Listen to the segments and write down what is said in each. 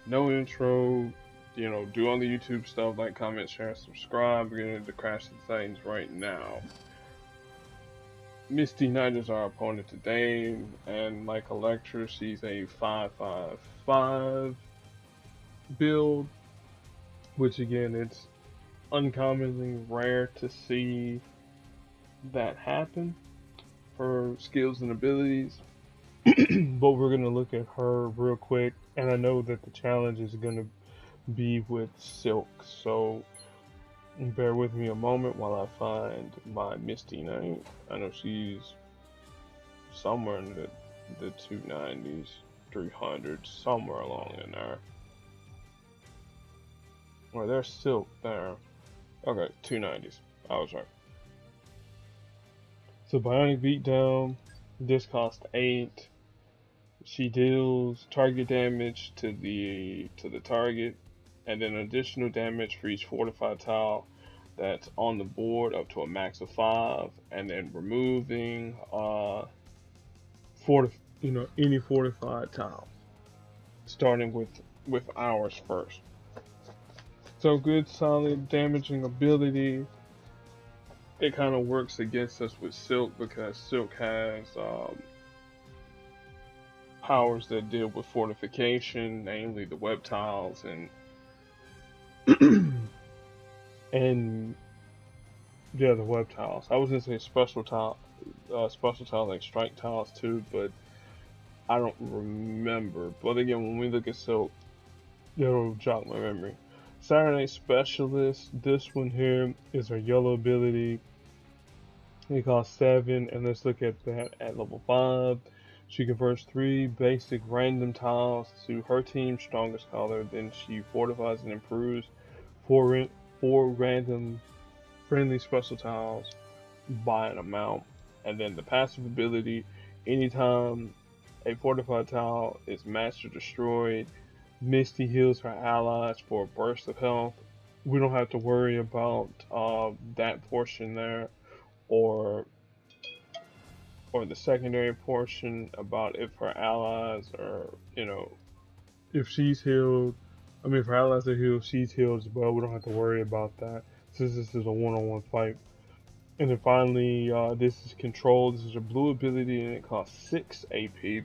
No intro. Do all the YouTube stuff like comment, share, subscribe. We're getting into Crash the Titans right now. Misty Knight is our opponent today, and like Electra, she's a 5-5-5 build, which again, it's uncommonly rare to see that happen for skills and abilities. But we're gonna look at her real quick, and I know that the challenge is gonna be with Silk, so bear with me a moment while I find my Misty Knight. I know she's somewhere in the 290s, 300s, somewhere along in there. Or there's Silk there. Okay, 290s. I was right. So Bionic Beatdown. This costs 8. She deals target damage to the target, and then additional damage for each fortified tile that's on the board up to a max of 5, and then removing any fortified tile, starting with ours first. So good, solid damaging ability. It kind of works against us with Silk because Silk has powers that deal with fortification, namely the web tiles and yeah, the web tiles. I was gonna say special tiles like strike tiles too, but I don't remember. But again, when we look at Silk, it'll jog my memory. Saturday Specialist. This one here is her yellow ability. It costs 7, and let's look at that at level 5. She converts 3 basic random tiles to her team's strongest color. Then she fortifies and improves 4 random friendly special tiles by an amount. And then the passive ability, anytime a fortified tile is matched or destroyed, Misty heals her allies for a burst of health. We don't have to worry about that portion there, or the secondary portion about if her allies are, if she's healed. I mean, if her allies are healed, she's healed as well. We don't have to worry about that since this is a one-on-one fight. And then finally, this is Control. This is a blue ability, and it costs 6 AP.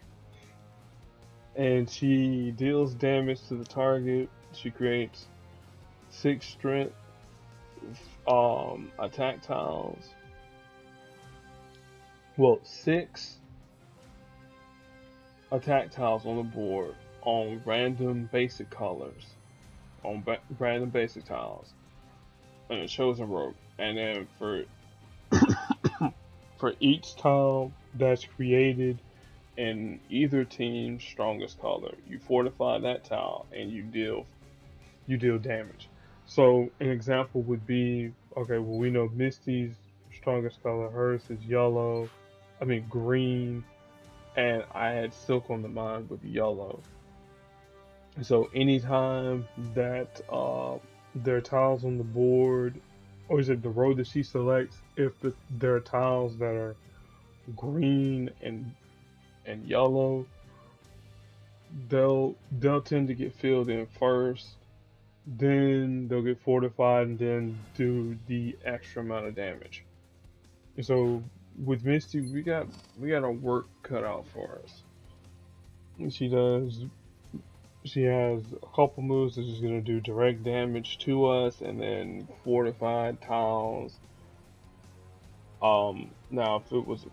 And she deals damage to the target. She creates 6 strength attack tiles. Well, 6 attack tiles on the board on random basic colors, on random basic tiles, and it shows a rope. And then for each tile that's created in either team's strongest color, you fortify that tile and you deal damage. So an example would be, okay, well, we know Misty's strongest color, hers is yellow. I mean green, and I had Silk on the mind with yellow. So anytime that there are tiles on the board, or is it the road that she selects, if there are tiles that are green and yellow, they'll tend to get filled in first. Then they'll get fortified and then do the extra amount of damage. And so with Misty, we got our work cut out for us. She does She has a couple moves that is going to do direct damage to us, and then fortified tiles. Now if it was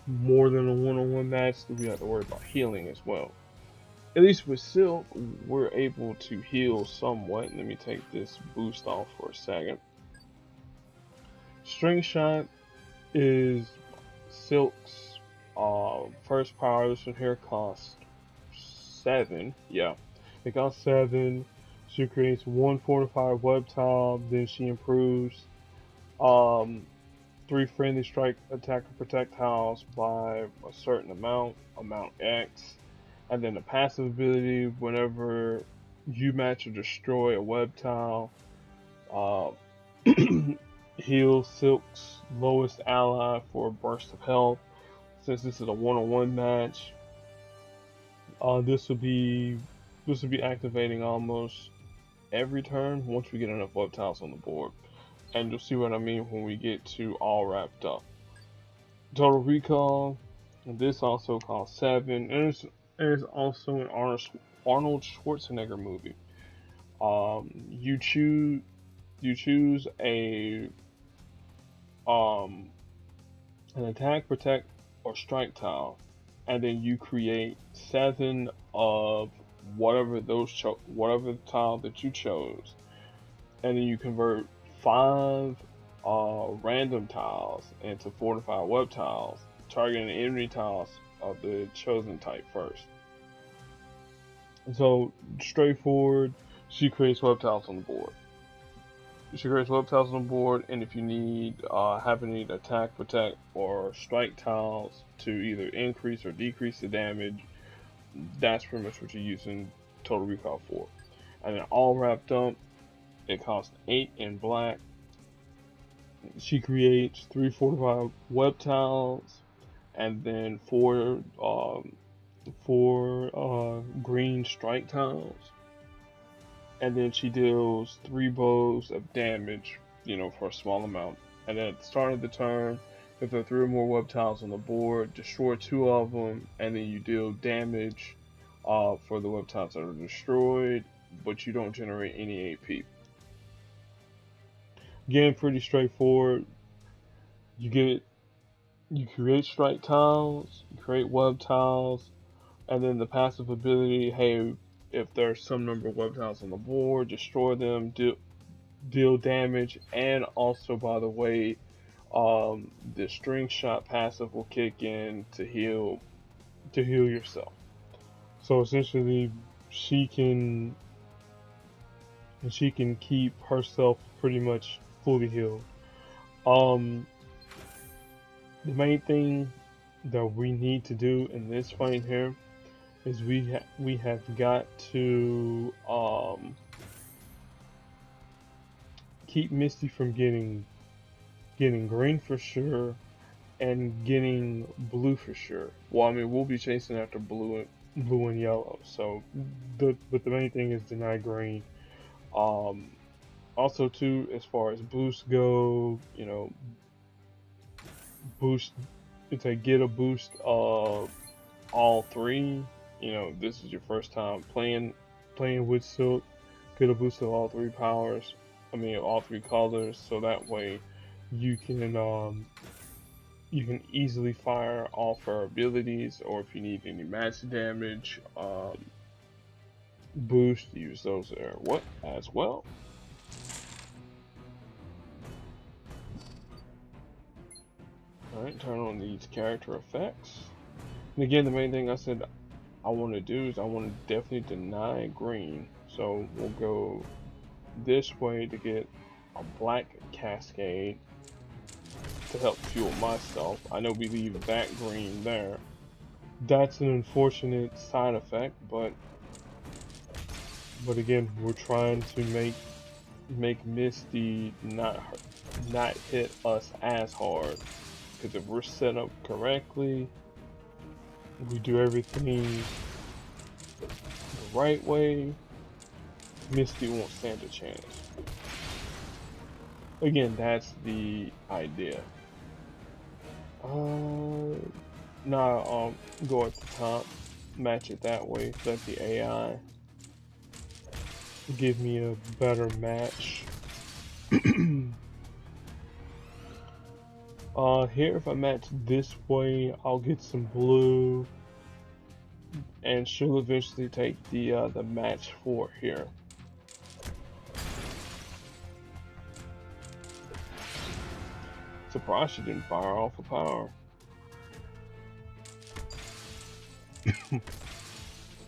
more than a one-on-one match, then we have to worry about healing as well. At least with Silk, we're able to heal somewhat. Let me take this boost off for a second. String Shot is Silk's first power. This one here costs 7. Yeah, it costs 7. She creates 1 fortified web tile. Then she improves um, 3 friendly strike, attack, and protect tiles by a certain amount X. And then the passive ability, whenever you match or destroy a web tile, uh, heal Silk's lowest ally for a burst of health. Since this is a one-on-one match, this will be This will be activating almost every turn once we get enough web tiles on the board. And you'll see what I mean when we get to all wrapped up. Total Recall, this also costs 7, and it's also an Arnold Schwarzenegger movie. You choose a um an attack, protect, or strike tile, and then you create 7 of whatever tile that you chose, and then you convert 5 random tiles into fortified web tiles, targeting enemy tiles of the chosen type first. So straightforward, she creates web tiles on the board. She creates web tiles on the board, and if you need attack, protect, or strike tiles to either increase or decrease the damage, that's pretty much what you're using Total Recall for. And then all wrapped up, it costs 8 in black. She creates 3 fortified web tiles, and then 4 green strike tiles. And then she deals 3 bows of damage, for a small amount. And then at the start of the turn, if there are 3 or more web tiles on the board, destroy 2 of them, and then you deal damage for the web tiles that are destroyed, but you don't generate any AP. Again, pretty straightforward. You create strike tiles, you create web tiles, and then the passive ability, hey, if there's some number of web tiles on the board, destroy them, deal damage, and also, by the way, the string shot passive will kick in to heal yourself. So essentially, she can keep herself pretty much fully healed. The main thing that we need to do in this fight here is we have got to keep Misty from getting green for sure and getting blue for sure. Well, I mean, we'll be chasing after blue and yellow. So, but the main thing is deny green. Also too, as far as boosts go, boost. It's a get a boost of all 3. This is your first time playing with Silk. Get a boost of all 3 powers. I mean, all 3 colors, so that way you can easily fire off her abilities, or if you need any match damage boost, use those there as well. Alright, turn on these character effects. And again, the main thing I said I want to do is I want to definitely deny green. So we'll go this way to get a black cascade to help fuel myself. I know we leave that green there. That's an unfortunate side effect, but again, we're trying to make Misty not hit us as hard. Because if we're set up correctly, we do everything the right way, Misty won't stand a chance. Again, that's the idea. Now, go at the top, match it that way, let the AI give me a better match. Here, if I match this way, I'll get some blue, and she'll eventually take the match for here. Surprised she didn't fire off a power.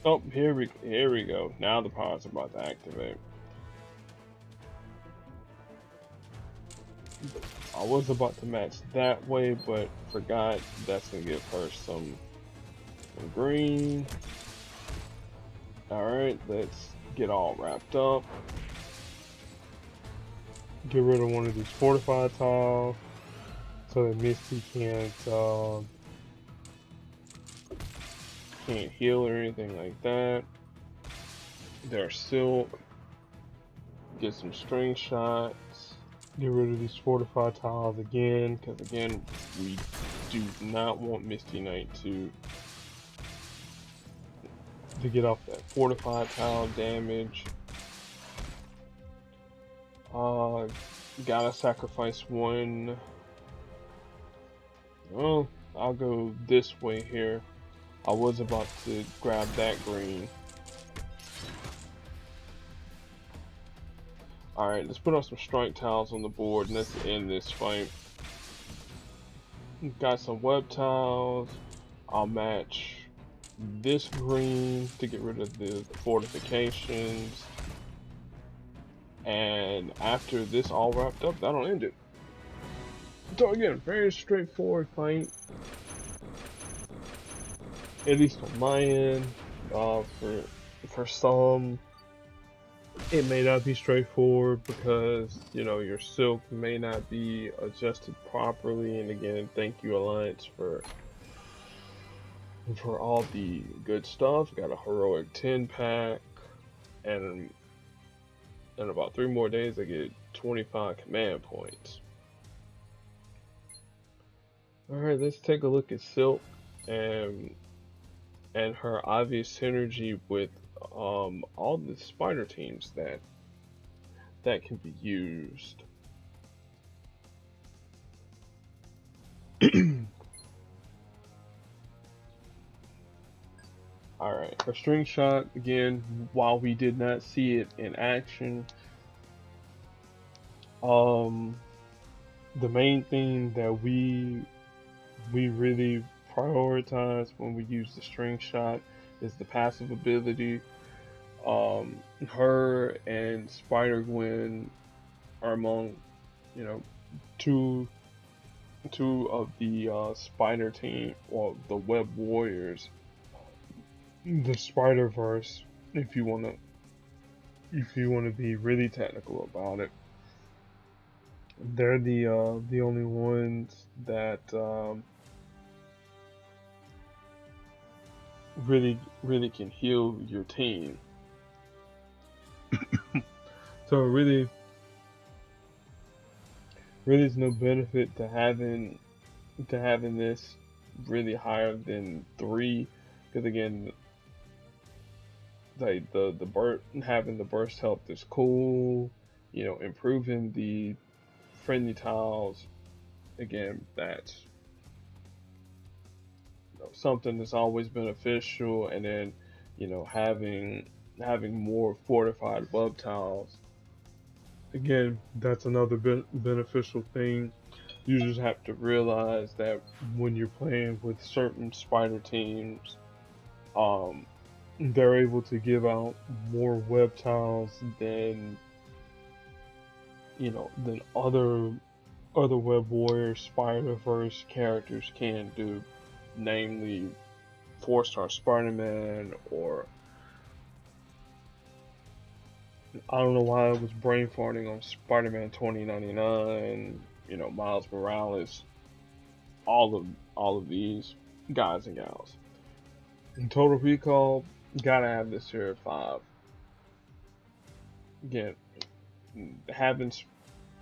Oh, here we go. Now the power's about to activate. I was about to match that way, but forgot that's gonna give her some green. Alright, let's get all wrapped up. Get rid of one of these fortified tiles so that Misty can't heal or anything like that. their silk, get some string shots, get rid of these fortified tiles again, because again, we do not want Misty Knight to get off that fortified tile damage. Gotta sacrifice one. Well, I'll go this way here. I was about to grab that green. Alright, let's put on some strike tiles on the board and let's end this fight. Got some web tiles. I'll match this green to get rid of the fortifications. And after this all wrapped up, that'll end it. So again, very straightforward fight. At least on my end. For some, it may not be straightforward because, you know, your silk may not be adjusted properly. And again, thank you Alliance for all the good stuff. Got a heroic 10 pack, and in about 3 more days I get 25 command points. Alright, let's take a look at Silk and her obvious synergy with all the spider teams that can be used. Alright, her string shot, again, while we did not see it in action, the main thing that we really prioritize when we use the string shot is the passive ability. Her and Spider-Gwen are among, you know, two of the spider team, or the Web Warriors, the Spider-Verse, if you wanna be really technical about it. They're the only ones that really can heal your team. So really is no benefit to having this really higher than 3, because again, like having the burst health is cool. You know, improving the friendly tiles, again, that's, you know, something that's always beneficial. And then, you know, having more fortified web tiles, again, that's another beneficial thing. You just have to realize that when you're playing with certain spider teams, they're able to give out more web tiles than, you know, than other Web Warrior Spider-Verse characters can do, namely 4-star Spider-Man, or I don't know why I was brain farting on Spider-Man 2099, you know, Miles Morales, all of these guys and gals. In Total Recall, gotta have this here at 5. Again, having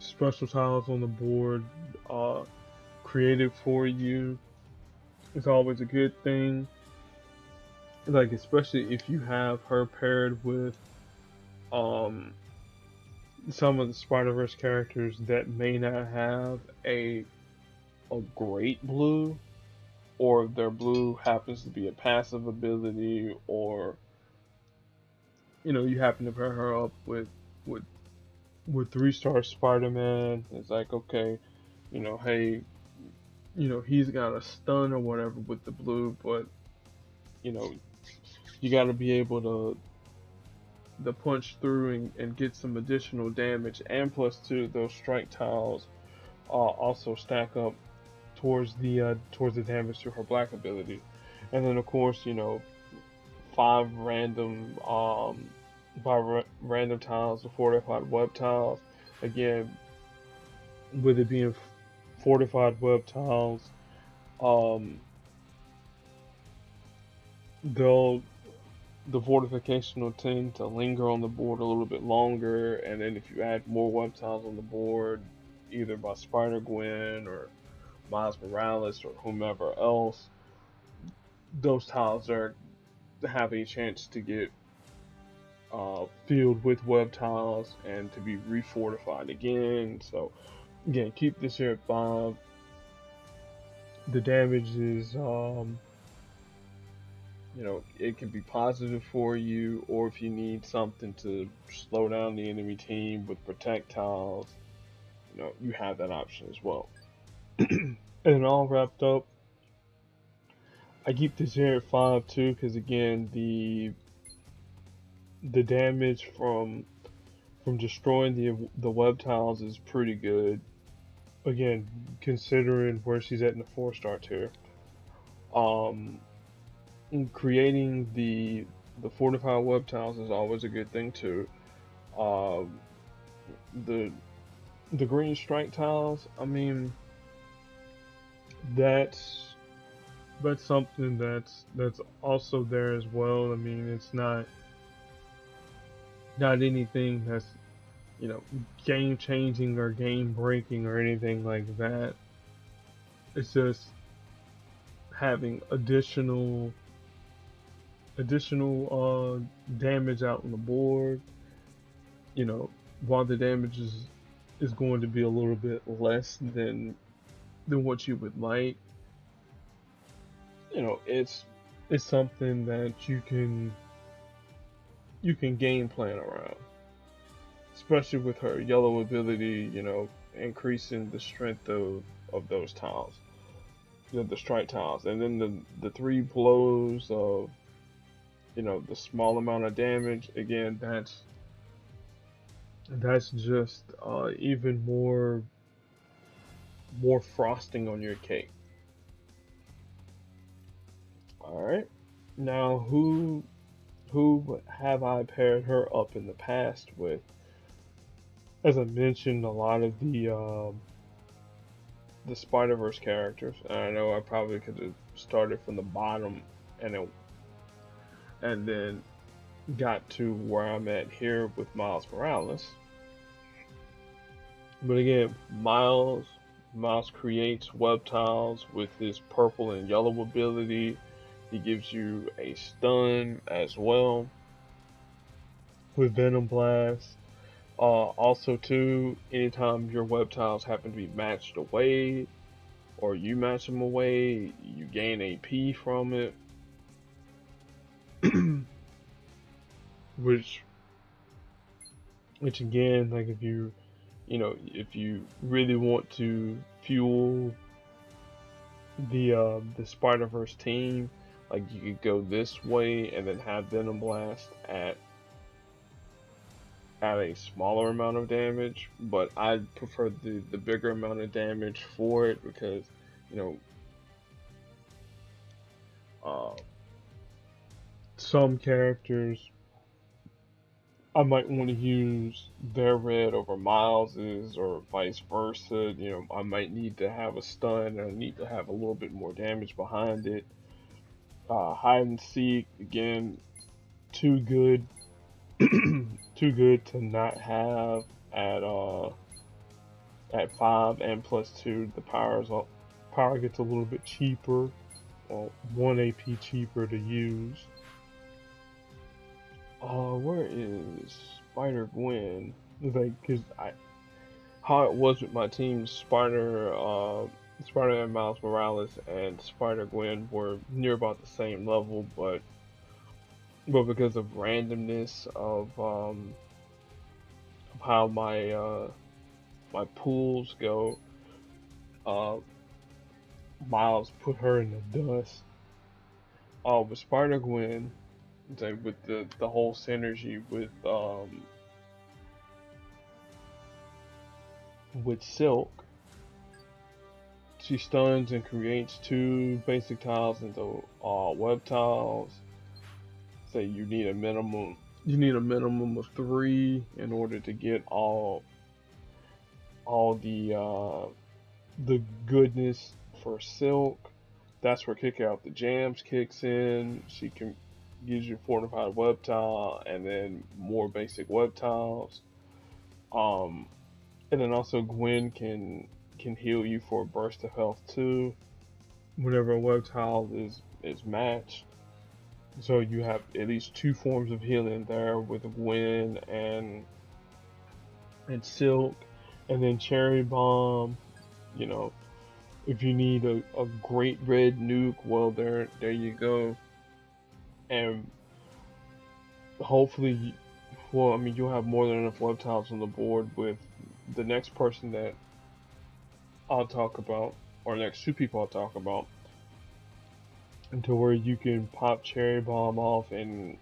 special tiles on the board created for you is always a good thing. Like, especially if you have her paired with some of the Spider-Verse characters that may not have a great blue, or if their blue happens to be a passive ability, or, you know, you happen to pair her up with 3-star Spider-Man. It's like, okay, you know, hey, you know, he's got a stun or whatever with the blue, but, you know, you got to be able to punch through and get some additional damage, and plus two, those strike tiles also stack up towards the damage to her black ability. And then of course, you know, 5 random random tiles, the fortified web tiles. Again, with it being fortified web tiles, the fortification will tend to linger on the board a little bit longer, and then if you add more web tiles on the board, either by Spider Gwen or Miles Morales or whomever else, those tiles are have a chance to get filled with web tiles and to be refortified again. So again, keep this here at 5. The damage is, it can be positive for you, or if you need something to slow down the enemy team with projectiles, you have that option as well. And all wrapped up, I keep this here at 5 too, because again, the damage from destroying the web tiles is pretty good. Again, considering where she's at in the 4-star tier. Creating the fortified web tiles is always a good thing too. The the green strike tiles, I mean, that's something that's also there as well. I mean, it's not anything that's game changing or game breaking or anything like that. It's just having additional damage out on the board. While the damage is going to be a little bit less than what you would like, it's something that you can game plan around, especially with her yellow ability, increasing the strength of those tiles, the strike tiles, and then the 3 blows of the small amount of damage. Again, that's just even more frosting on your cake. All right, now who have I paired her up in the past with? As I mentioned, a lot of the Spider-Verse characters. And I know I probably could have started from the bottom and then got to where I'm at here with Miles Morales. But again, Miles creates web tiles with his purple and yellow ability. He gives you a stun as well with Venom Blast. Also, too, anytime your web tiles happen to be matched away, or you match them away, you gain AP from it, which again, like if you really want to fuel the Spider-Verse team, like you could go this way and then have Venom Blast at a smaller amount of damage, but I prefer the bigger amount of damage for it because uh, some characters I might want to use their red over Miles's or vice versa. I might need to have a stun and I need to have a little bit more damage behind it. Hide and seek, again, too good too good to not have at 5 and +2. The power gets a little bit cheaper, well, 1 AP cheaper to use. Where is Spider Gwen? Cause how it was with my team, Spider-Man Miles Morales and Spider Gwen were near about the same level, but because of randomness of how my pools go, Miles put her in the dust. With Spider Gwen, with the whole synergy with Silk, she stuns and creates 2 basic tiles into web tiles. Say you need a minimum of 3 in order to get all the goodness for Silk. That's where Kick Out the Jams kicks in. She can gives you fortified web tile, and then more basic web tiles. Um, and then also Gwen can heal you for a burst of health too. Whenever a web tile is matched, so you have at least two forms of healing there with Gwen and Silk, and then Cherry Bomb. You know, if you need a great red nuke, well there you go. And hopefully, well, I mean, you'll have more than enough web tiles on the board with the next person that I'll talk about, or next two people I'll talk about, to where you can pop Cherry Bomb off and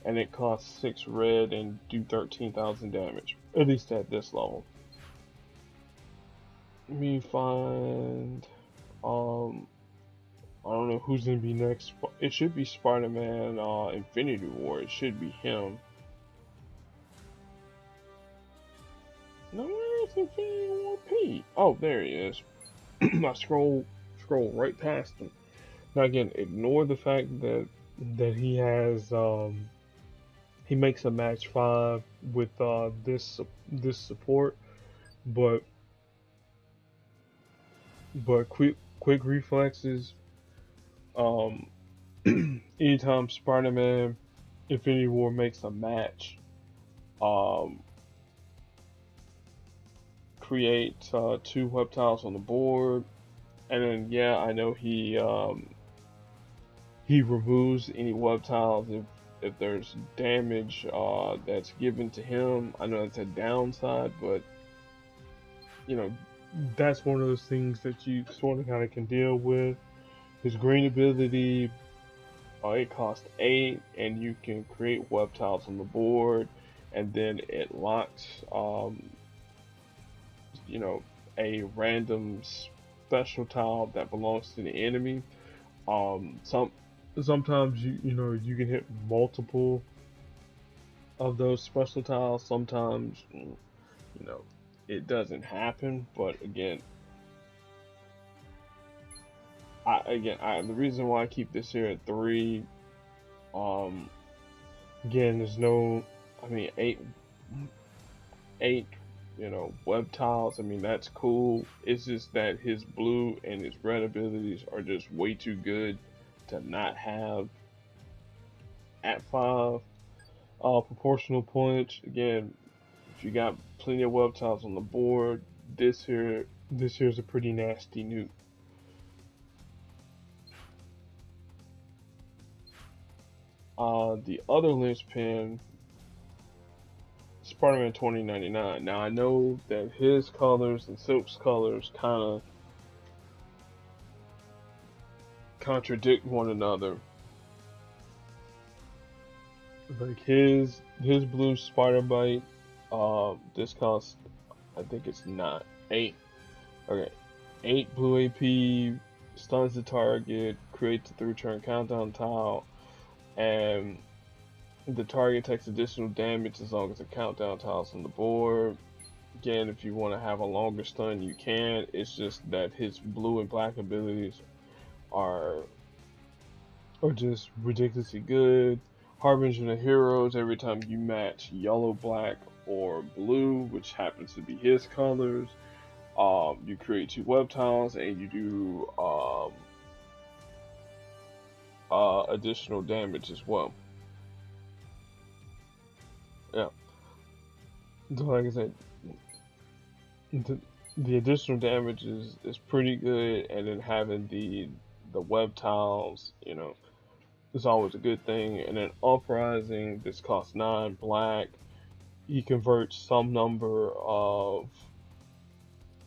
it costs 6 red and do 13,000 damage. At least at this level. Let me find I don't know who's gonna be next. It should be Spider-Man Infinity War. It should be him. No, where's Infinity War Pete? Oh, there he is. I scroll right past him. Now again, ignore the fact that he has he makes a match 5 with this support, but quick reflexes. Um, anytime Spider-Man Infinity War makes a match, um, create 2 web tiles on the board, and then yeah, I know he removes any web tiles if there's damage that's given to him. I know it's a downside, but you know that's one of those things that you sort of kind of can deal with. His green ability, it costs 8, and you can create web tiles on the board, and then it locks, you know, a random special tile that belongs to the enemy. Sometimes you know you can hit multiple of those special tiles. Sometimes you know it doesn't happen, but again, the reason why I keep this here at 3, um, again, there's no, I mean, eight, you know, web tiles. I mean, that's cool. It's just that his blue and his red abilities are just way too good to not have at 5. Proportional punch. Again, if you got plenty of web tiles on the board, this here's a pretty nasty nuke. The other linchpin, Spider-Man 2099. Now I know that his colors and Silk's colors kind of contradict one another. Like his blue Spider Bite, this costs, I think it's not 8. Okay, 8 blue AP, stuns the target, creates a 3-turn countdown tile, and the target takes additional damage as long as the countdown tile's on the board. Again, if you want to have a longer stun, you can. It's just that his blue and black abilities are just ridiculously good. Harbinger of Heroes, every time you match yellow, black, or blue, which happens to be his colors, you create 2 web tiles and you do additional damage as well. Yeah. So like I said, the additional damage is pretty good, and then having the web tiles, you know, is always a good thing. And then Uprising, this costs 9 black. He converts some number of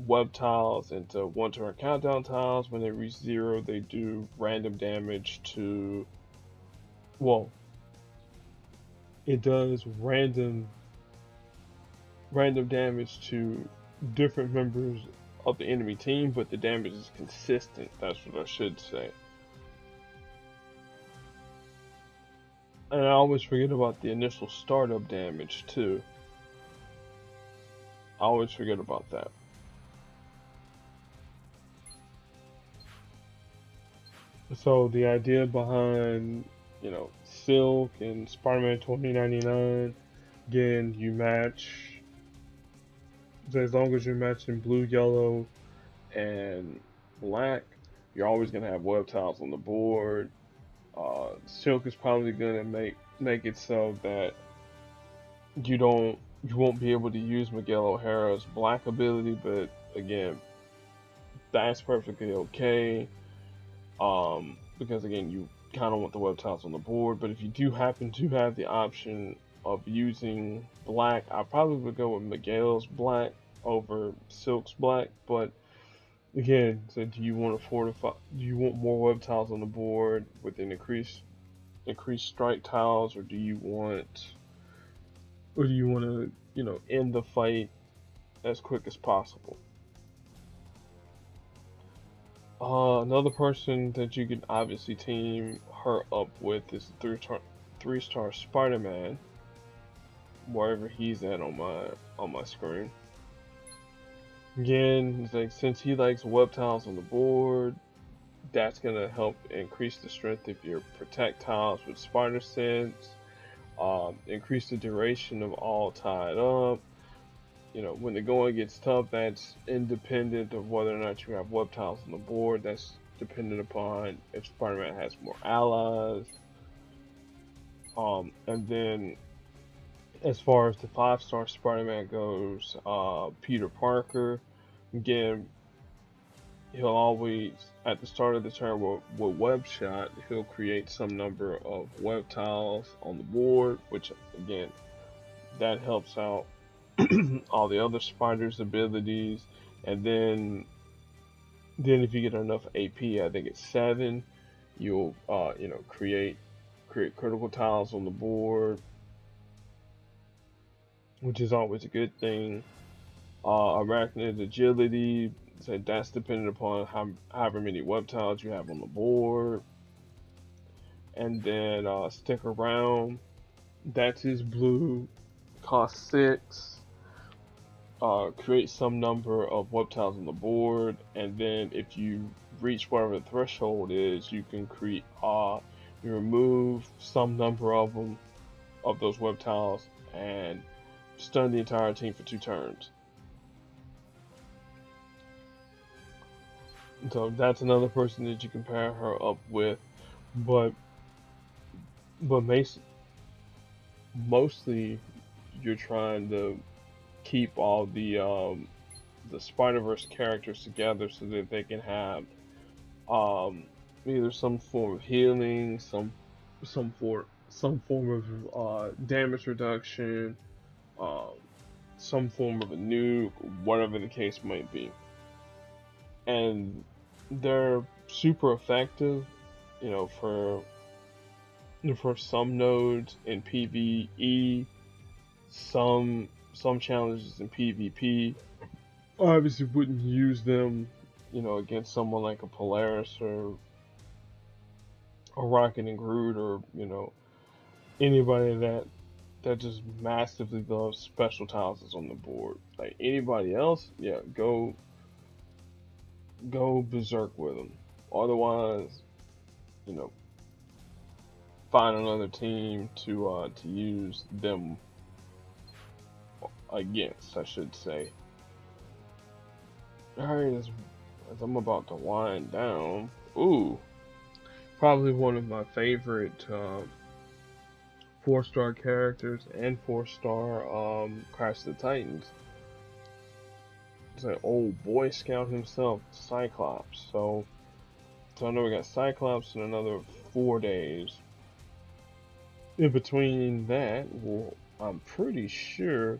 web tiles into 1-turn countdown tiles. When they reach 0, they do random damage to, well, it does random damage to different members of the enemy team, but the damage is consistent. That's what I should say. And I always forget about the initial startup damage too. I always forget about that. So the idea behind, you know, Silk and Spider-Man 2099. Again, you match, so as long as you're matching blue, yellow, and black, you're always gonna have web tiles on the board. Silk is probably gonna make it so that you won't be able to use Miguel O'Hara's black ability, but again, that's perfectly okay. Because again, you kind of want the web tiles on the board. But if you do happen to have the option of using black, I probably would go with Miguel's black over Silk's black. But again, so do you want to fortify? Do you want more web tiles on the board with an increased strike tiles, or do you want to end the fight as quick as possible? Another person that you can obviously team her up with is three-star Spider-Man, wherever he's at on my screen. Again, it's like since he likes web tiles on the board, that's gonna help increase the strength of your protect tiles with Spider Sense. Increase the duration of all tied up. When the going gets tough, that's independent of whether or not you have web tiles on the board. That's dependent upon if Spider-Man has more allies. And then as far as the 5-star Spider-Man goes, Peter Parker, again, he'll always, at the start of the turn with Web Shot, he'll create some number of web tiles on the board, which again, that helps out all the other spiders' abilities. And then if you get enough AP, I think it's 7, you'll create critical tiles on the board, which is always a good thing. Arachnid agility, so that's dependent upon however many web tiles you have on the board. And then stick around, that's his blue, cost 6. Create some number of web tiles on the board, and then if you reach whatever the threshold is, you can you remove some number of those web tiles, and stun the entire team for 2 turns. So that's another person that you can pair her up with, but mostly you're trying to keep all the Spider-Verse characters together so that they can have either some form of healing, some form of damage reduction, some form of a nuke, whatever the case might be. And they're super effective, for some nodes in PvE, some challenges in PvP. I obviously wouldn't use them, against someone like a Polaris or a Rocket and Groot, or anybody that just massively loves special tiles is on the board. Like anybody else, yeah, go berserk with them. Otherwise, find another team to use them against, I should say. Alright, as I'm about to wind down, probably one of my favorite 4-star characters and 4-star Crash the Titans. It's an old Boy Scout himself, Cyclops. So I know we got Cyclops in another 4 days. In between that, I'm pretty sure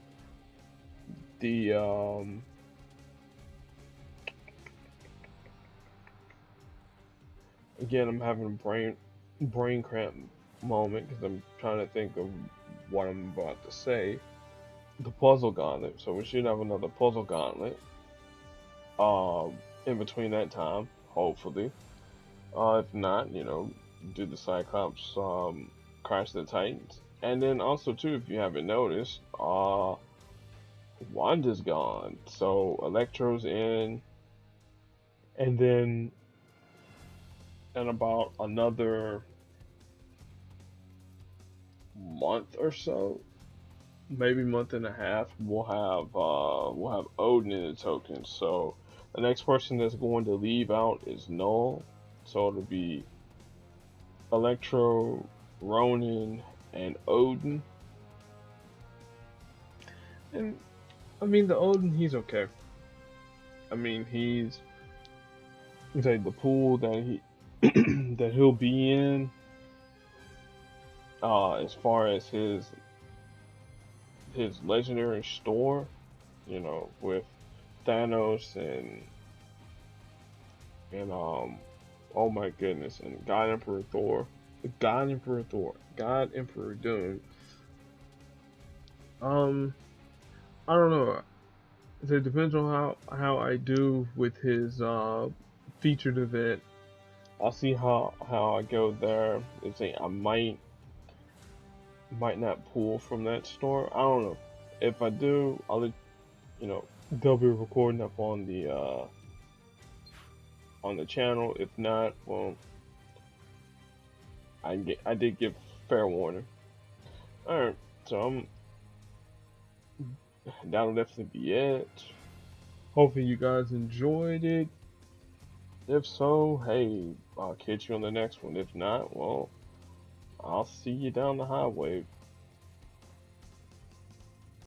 the again, I'm having a brain cramp moment because I'm trying to think of what I'm about to say. The Puzzle Gauntlet. So we should have another Puzzle Gauntlet in between that time, hopefully. If not, do the Cyclops Crash the Titans. And then also too, if you haven't noticed, Wanda's gone. So Electro's in, and then in about another month or so, maybe month and a half, we'll have Odin in the token. So the next person that's going to leave out is Null. So it'll be Electro, Ronin, and Odin. And I mean, the Odin, he's okay. I mean, he's like the pool that he that he'll be in. As far as his legendary store, with Thanos and oh my goodness, and God Emperor Doom. Um, I don't know. It depends on how I do with his featured event. I'll see how I go there. It's like I might not pull from that store. I don't know. If I do, I'll let you know. They'll be recording up on the channel. If not, well, I did give fair warning. All right, so that'll definitely be it. Hopefully you guys enjoyed it. If so, hey, I'll catch you on the next one. If not, well, I'll see you down the highway.